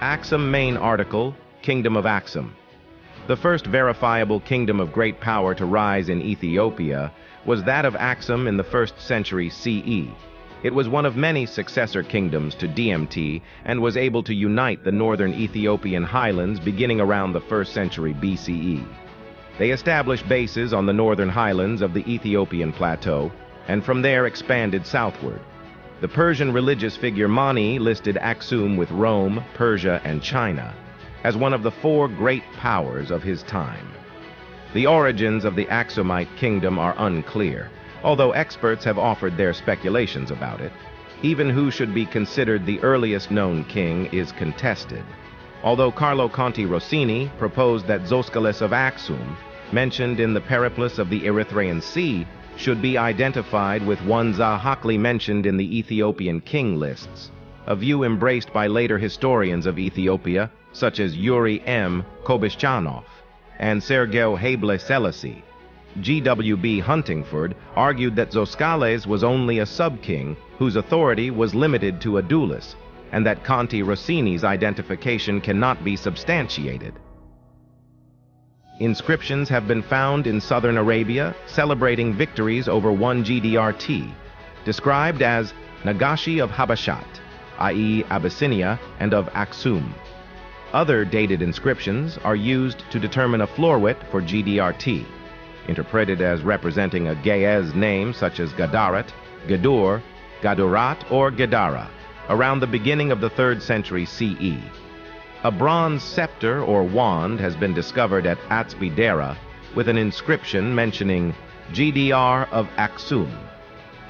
Axum main article, Kingdom of Axum. The first verifiable kingdom of great power to rise in Ethiopia was that of Axum in the 1st century CE. It was one of many successor kingdoms to DMT and was able to unite the northern Ethiopian highlands beginning around the 1st century BCE. They established bases on the northern highlands of the Ethiopian plateau and from there expanded southward. The Persian religious figure Mani listed Axum with Rome, Persia, and China as one of the 4 great powers of his time. The origins of the Axumite kingdom are unclear, although experts have offered their speculations about it. Even who should be considered the earliest known king is contested, although Carlo Conti Rossini proposed that Zoskales of Axum, mentioned in the Periplus of the Erythraean Sea, should be identified with one Zahakli mentioned in the Ethiopian king lists, a view embraced by later historians of Ethiopia, such as Yuri M. Kobishchanov and Sergei Hable Selassie. G.W.B. Huntingford argued that Zoskales was only a sub-king whose authority was limited to a doulos, and that Conti Rossini's identification cannot be substantiated. Inscriptions have been found in southern Arabia celebrating victories over one GDRT, described as Nagashi of Habashat, i.e. Abyssinia, and of Axum. Other dated inscriptions are used to determine a florwit for GDRT, interpreted as representing a Ge'ez name such as Gadarat, Gedur, Gadurat, or Gedara, around the beginning of the 3rd century CE. A bronze scepter or wand has been discovered at Atzbidera with an inscription mentioning GDR of Axum.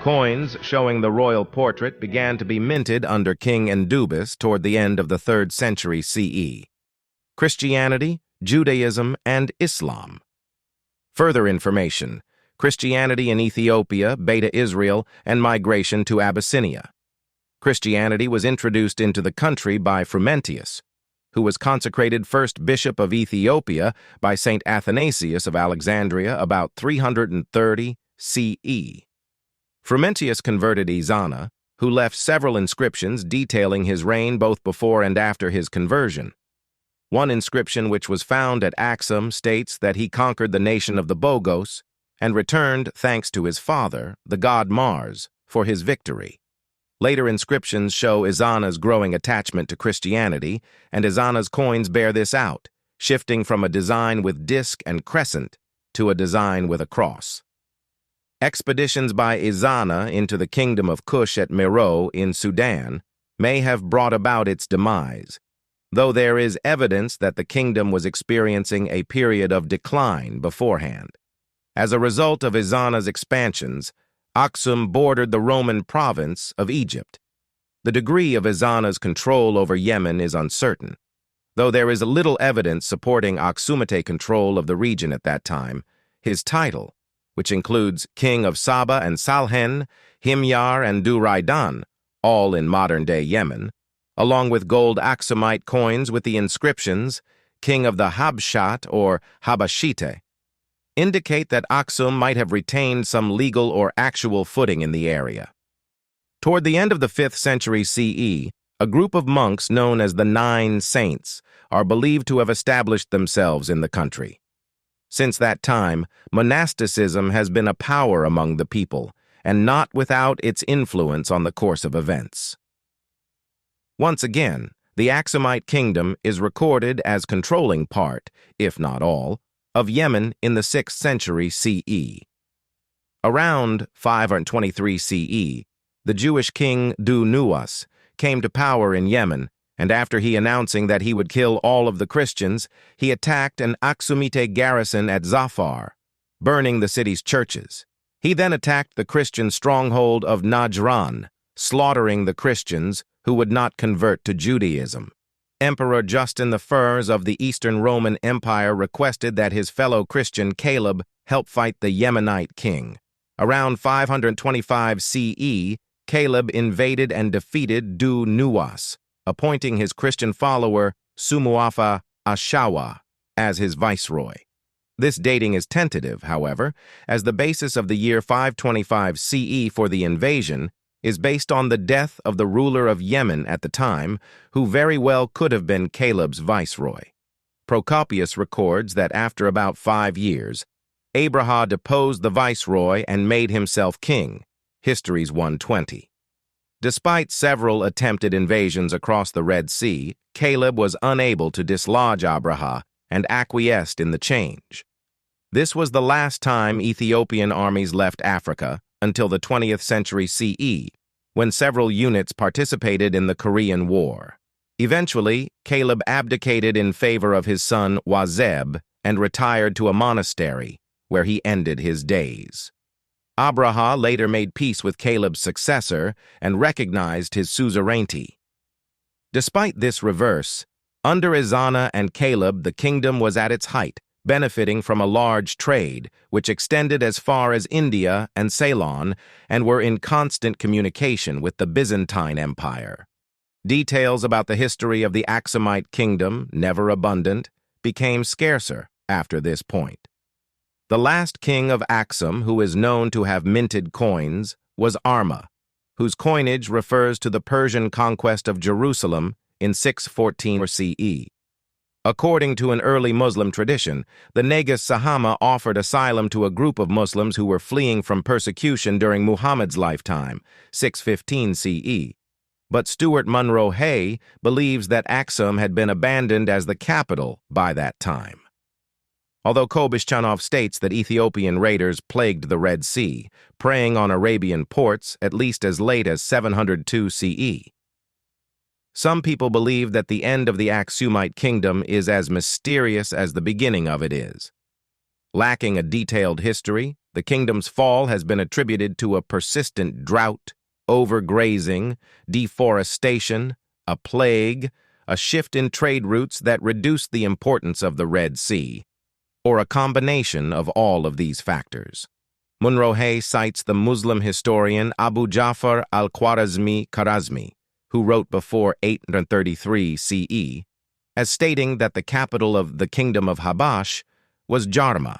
Coins showing the royal portrait began to be minted under King Endubis toward the end of the 3rd century CE. Christianity, Judaism, and Islam. Further information: Christianity in Ethiopia, Beta Israel, and migration to Abyssinia. Christianity was introduced into the country by Frumentius, who was consecrated first bishop of Ethiopia by St. Athanasius of Alexandria about 330 CE. Frumentius converted Ezana, who left several inscriptions detailing his reign both before and after his conversion. One inscription which was found at Axum states that he conquered the nation of the Bogos and returned thanks to his father, the god Mars, for his victory. Later inscriptions show Ezana's growing attachment to Christianity, and Ezana's coins bear this out, shifting from a design with disc and crescent to a design with a cross. Expeditions by Ezana into the kingdom of Kush at Meroe in Sudan may have brought about its demise, though there is evidence that the kingdom was experiencing a period of decline beforehand. As a result of Ezana's expansions, Axum bordered the Roman province of Egypt. The degree of Ezana's control over Yemen is uncertain, though there is little evidence supporting Aksumite control of the region at that time. His title, which includes King of Saba and Salhen, Himyar, and Duraidan, all in modern-day Yemen, along with gold Aksumite coins with the inscriptions King of the Habshat or Habashite, indicate that Axum might have retained some legal or actual footing in the area. Toward the end of the 5th century CE, a group of monks known as the 9 Saints are believed to have established themselves in the country. Since that time, monasticism has been a power among the people, and not without its influence on the course of events. Once again, the Axumite kingdom is recorded as controlling part, if not all, of Yemen in the 6th century CE. Around 523 CE, the Jewish king Du-Nuwas came to power in Yemen, and after he announcing that he would kill all of the Christians, he attacked an Aksumite garrison at Zafar, burning the city's churches. He then attacked the Christian stronghold of Najran, slaughtering the Christians who would not convert to Judaism. Emperor Justin I of the Eastern Roman Empire requested that his fellow Christian Caleb help fight the Yemenite king. Around 525 CE, Caleb invaded and defeated Du-Nuwas, appointing his Christian follower Sumuafa Ashawa as his viceroy. This dating is tentative, however, as the basis of the year 525 CE for the invasion is based on the death of the ruler of Yemen at the time, who very well could have been Caleb's viceroy. Procopius records that after about 5 years, Abraha deposed the viceroy and made himself king, Histories 120. Despite several attempted invasions across the Red Sea, Caleb was unable to dislodge Abraha and acquiesced in the change. This was the last time Ethiopian armies left Africa until the 20th century CE, when several units participated in the Korean War. Eventually, Caleb abdicated in favor of his son Wazeb and retired to a monastery, where he ended his days. Abraha later made peace with Caleb's successor and recognized his suzerainty. Despite this reverse, under Izana and Caleb the kingdom was at its height, benefiting from a large trade, which extended as far as India and Ceylon and were in constant communication with the Byzantine Empire. Details about the history of the Aksumite kingdom, never abundant, became scarcer after this point. The last king of Aksum, who is known to have minted coins, was Arma, whose coinage refers to the Persian conquest of Jerusalem in 614 CE. According to an early Muslim tradition, the Negus Sahama offered asylum to a group of Muslims who were fleeing from persecution during Muhammad's lifetime, 615 CE. But Stuart Munro Hay believes that Aksum had been abandoned as the capital by that time. Although Kobishchanov states that Ethiopian raiders plagued the Red Sea, preying on Arabian ports at least as late as 702 CE. Some people believe that the end of the Aksumite kingdom is as mysterious as the beginning of it is. Lacking a detailed history, the kingdom's fall has been attributed to a persistent drought, overgrazing, deforestation, a plague, a shift in trade routes that reduced the importance of the Red Sea, or a combination of all of these factors. Munro Hay cites the Muslim historian Abu Ja'far al-Khwarizmi, who wrote before 833 CE, as stating that the capital of the kingdom of Habash was Jarma.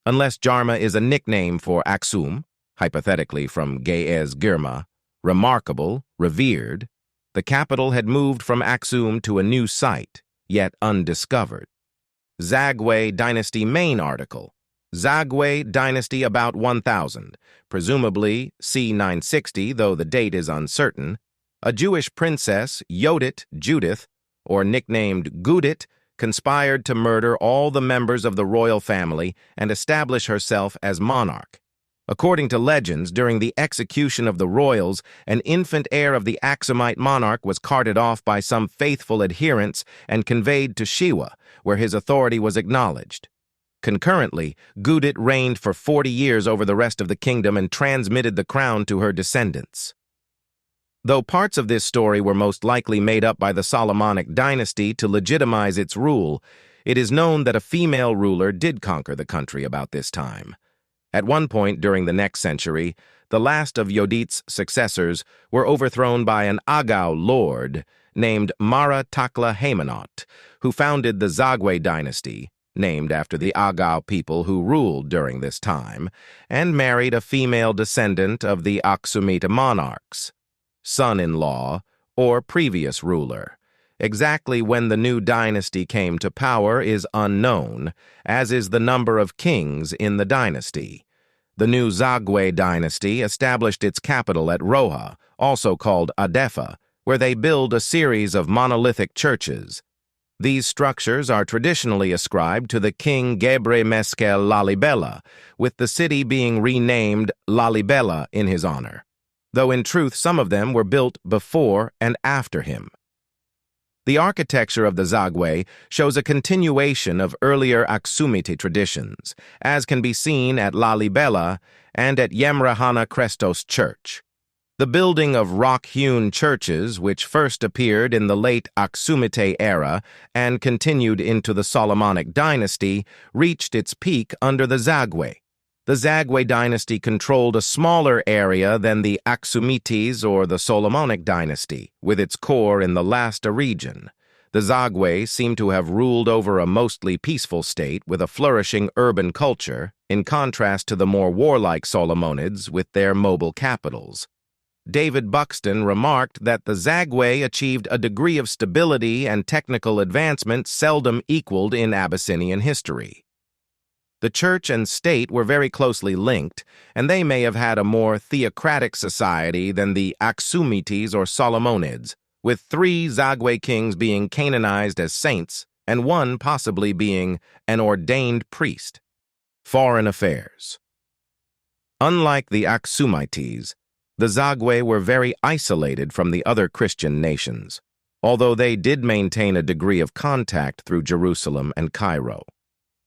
Unless Jarma is a nickname for Aksum, hypothetically from Ge'ez Girma, remarkable, revered, the capital had moved from Aksum to a new site, yet undiscovered. Zagwe Dynasty main article. Zagwe Dynasty about 1000, presumably c. 960, though the date is uncertain. A Jewish princess, Yodit Judith, or nicknamed Gudit, conspired to murder all the members of the royal family and establish herself as monarch. According to legends, during the execution of the royals, an infant heir of the Aksumite monarch was carted off by some faithful adherents and conveyed to Shewa, where his authority was acknowledged. Concurrently, Gudit reigned for 40 years over the rest of the kingdom and transmitted the crown to her descendants. Though parts of this story were most likely made up by the Solomonic dynasty to legitimize its rule, it is known that a female ruler did conquer the country about this time. At one point during the next century, the last of Yodit's successors were overthrown by an Agau lord named Mara Takla Haymanot, who founded the Zagwe dynasty, named after the Agau people who ruled during this time, and married a female descendant of the Aksumite monarchs, son-in-law, or previous ruler. Exactly when the new dynasty came to power is unknown, as is the number of kings in the dynasty. The new Zagwe dynasty established its capital at Roha, also called Adefa, where they build a series of monolithic churches. These structures are traditionally ascribed to the king Gebre Meskel Lalibela, with the city being renamed Lalibela in his honor, though in truth some of them were built before and after him. The architecture of the Zagwe shows a continuation of earlier Aksumite traditions, as can be seen at Lalibela and at Yemrahana Krestos Church. The building of rock-hewn churches, which first appeared in the late Aksumite era and continued into the Solomonic dynasty, reached its peak under the Zagwe. The Zagwe dynasty controlled a smaller area than the Aksumites or the Solomonic dynasty, with its core in the Lasta region. The Zagwe seem to have ruled over a mostly peaceful state with a flourishing urban culture, in contrast to the more warlike Solomonids with their mobile capitals. David Buxton remarked that the Zagwe achieved a degree of stability and technical advancement seldom equaled in Abyssinian history. The church and state were very closely linked, and they may have had a more theocratic society than the Aksumites or Solomonids, with 3 Zagwe kings being canonized as saints and one possibly being an ordained priest. Foreign affairs. Unlike the Aksumites, the Zagwe were very isolated from the other Christian nations, although they did maintain a degree of contact through Jerusalem and Cairo.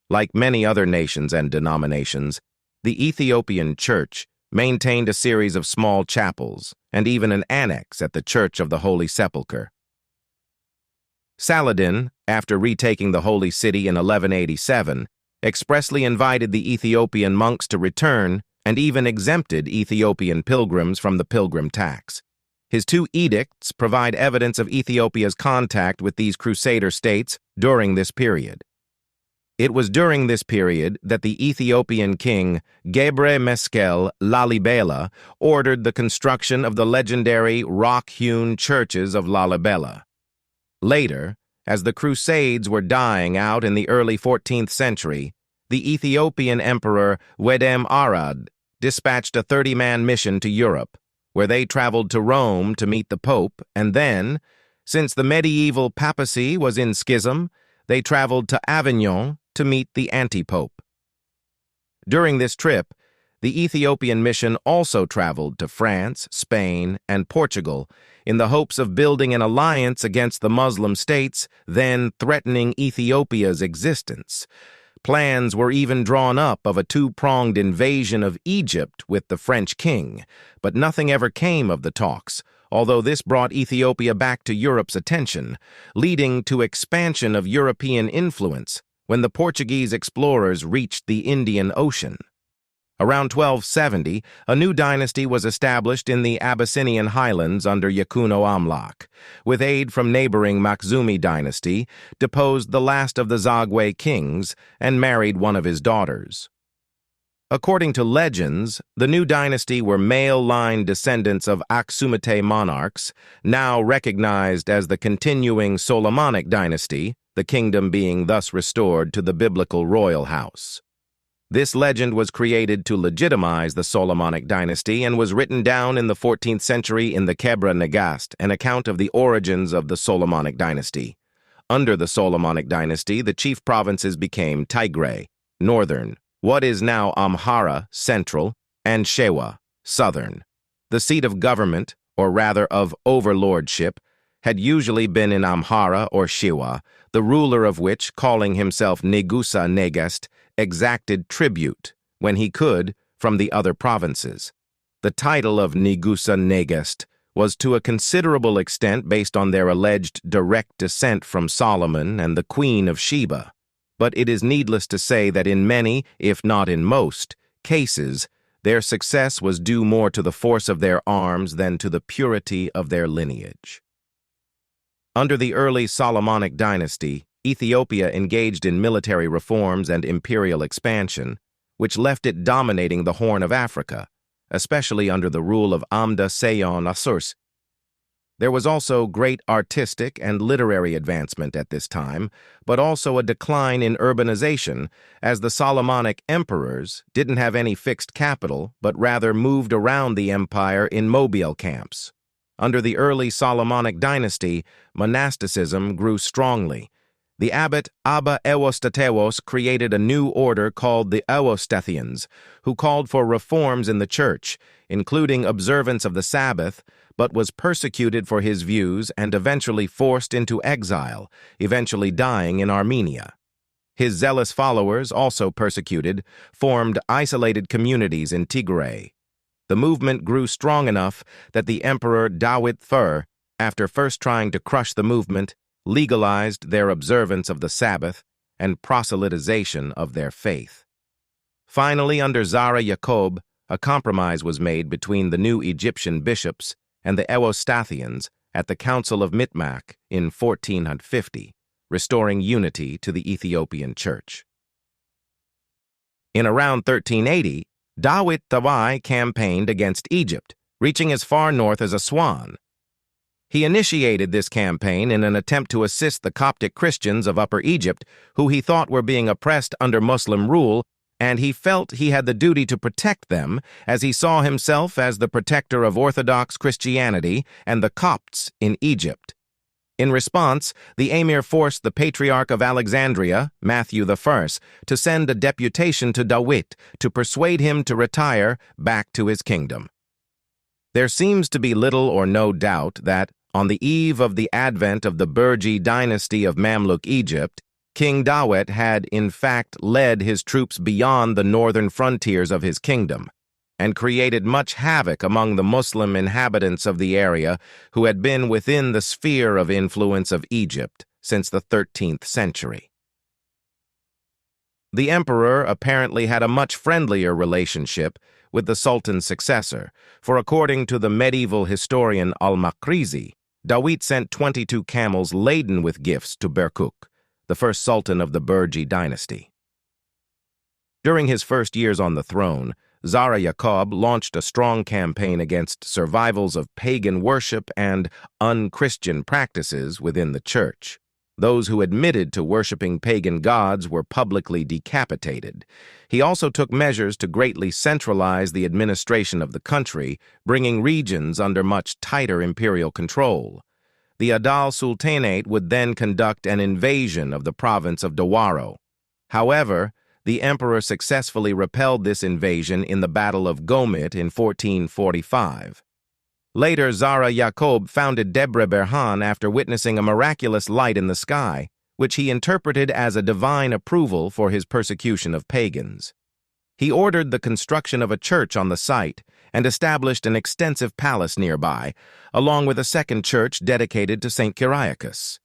Like many other nations and denominations, the Ethiopian Church maintained a series of small chapels and even an annex at the Church of the Holy Sepulchre. Saladin, after retaking the Holy City in 1187, expressly invited the Ethiopian monks to return and even exempted Ethiopian pilgrims from the pilgrim tax. His 2 edicts provide evidence of Ethiopia's contact with these crusader states during this period. It was during this period that the Ethiopian king Gebre Meskel Lalibela ordered the construction of the legendary rock-hewn churches of Lalibela. Later, as the Crusades were dying out in the early 14th century, the Ethiopian emperor Wedem Arad dispatched a 30-man mission to Europe, where they traveled to Rome to meet the Pope, and then, since the medieval papacy was in schism, they traveled to Avignon to meet the anti-pope. During this trip, the Ethiopian mission also traveled to France, Spain, and Portugal in the hopes of building an alliance against the Muslim states then threatening Ethiopia's existence. Plans were even drawn up of a 2-pronged invasion of Egypt with the French king, but nothing ever came of the talks, although this brought Ethiopia back to Europe's attention, leading to expansion of European influence when the Portuguese explorers reached the Indian Ocean. Around 1270, a new dynasty was established in the Abyssinian highlands under Yakuno Amlak. With aid from neighboring Makhzumi dynasty, deposed the last of the Zagwe kings and married one of his daughters. According to legends, the new dynasty were male-line descendants of Aksumite monarchs, now recognized as the continuing Solomonic dynasty, the kingdom being thus restored to the biblical royal house. This legend was created to legitimize the Solomonic dynasty and was written down in the 14th century in the Kebra Nagast, an account of the origins of the Solomonic dynasty. Under the Solomonic dynasty, the chief provinces became Tigray, northern, what is now Amhara, central, and Shewa, southern. The seat of government, or rather of overlordship, had usually been in Amhara or Shewa, the ruler of which, calling himself Negusa Negest, exacted tribute, when he could, from the other provinces. The title of Negusa Negest was to a considerable extent based on their alleged direct descent from Solomon and the Queen of Sheba, but it is needless to say that in many, if not in most, cases, their success was due more to the force of their arms than to the purity of their lineage. Under the early Solomonic dynasty, Ethiopia engaged in military reforms and imperial expansion, which left it dominating the Horn of Africa, especially under the rule of Amda Seyon Asurs. There was also great artistic and literary advancement at this time, but also a decline in urbanization, as the Solomonic emperors didn't have any fixed capital, but rather moved around the empire in mobile camps. Under the early Solomonic dynasty, monasticism grew strongly. The abbot Abba Ewostatewos created a new order called the Ewostathians, who called for reforms in the church, including observance of the Sabbath, but was persecuted for his views and eventually forced into exile, eventually dying in Armenia. His zealous followers, also persecuted, formed isolated communities in Tigray. The movement grew strong enough that the Emperor Dawit Thur, after first trying to crush the movement, legalized their observance of the Sabbath and proselytization of their faith. Finally, under Zara Yacob, a compromise was made between the new Egyptian bishops and the Ewostathians at the Council of Mitmak in 1450, restoring unity to the Ethiopian Church. In around 1380, Dawit Thawai campaigned against Egypt, reaching as far north as Aswan. He initiated this campaign in an attempt to assist the Coptic Christians of Upper Egypt, who he thought were being oppressed under Muslim rule, and he felt he had the duty to protect them, as he saw himself as the protector of Orthodox Christianity and the Copts in Egypt. In response, the emir forced the Patriarch of Alexandria, Matthew I, to send a deputation to Dawit to persuade him to retire back to his kingdom. There seems to be little or no doubt that, on the eve of the advent of the Burji dynasty of Mamluk Egypt, King Dawit had in fact led his troops beyond the northern frontiers of his kingdom, and created much havoc among the Muslim inhabitants of the area who had been within the sphere of influence of Egypt since the 13th century. The emperor apparently had a much friendlier relationship with the sultan's successor, for according to the medieval historian al-Makrizi, Dawit sent 22 camels laden with gifts to Berkuk, the first sultan of the Burji dynasty. During his first years on the throne, Zara Yaqub launched a strong campaign against survivals of pagan worship and un-Christian practices within the church. Those who admitted to worshiping pagan gods were publicly decapitated. He also took measures to greatly centralize the administration of the country, bringing regions under much tighter imperial control. The Adal Sultanate would then conduct an invasion of the province of Dawaro. However, the emperor successfully repelled this invasion in the Battle of Gomit in 1445. Later, Zara Yaqub founded Debre Berhan after witnessing a miraculous light in the sky, which he interpreted as a divine approval for his persecution of pagans. He ordered the construction of a church on the site and established an extensive palace nearby, along with a second church dedicated to St. Kyriakos.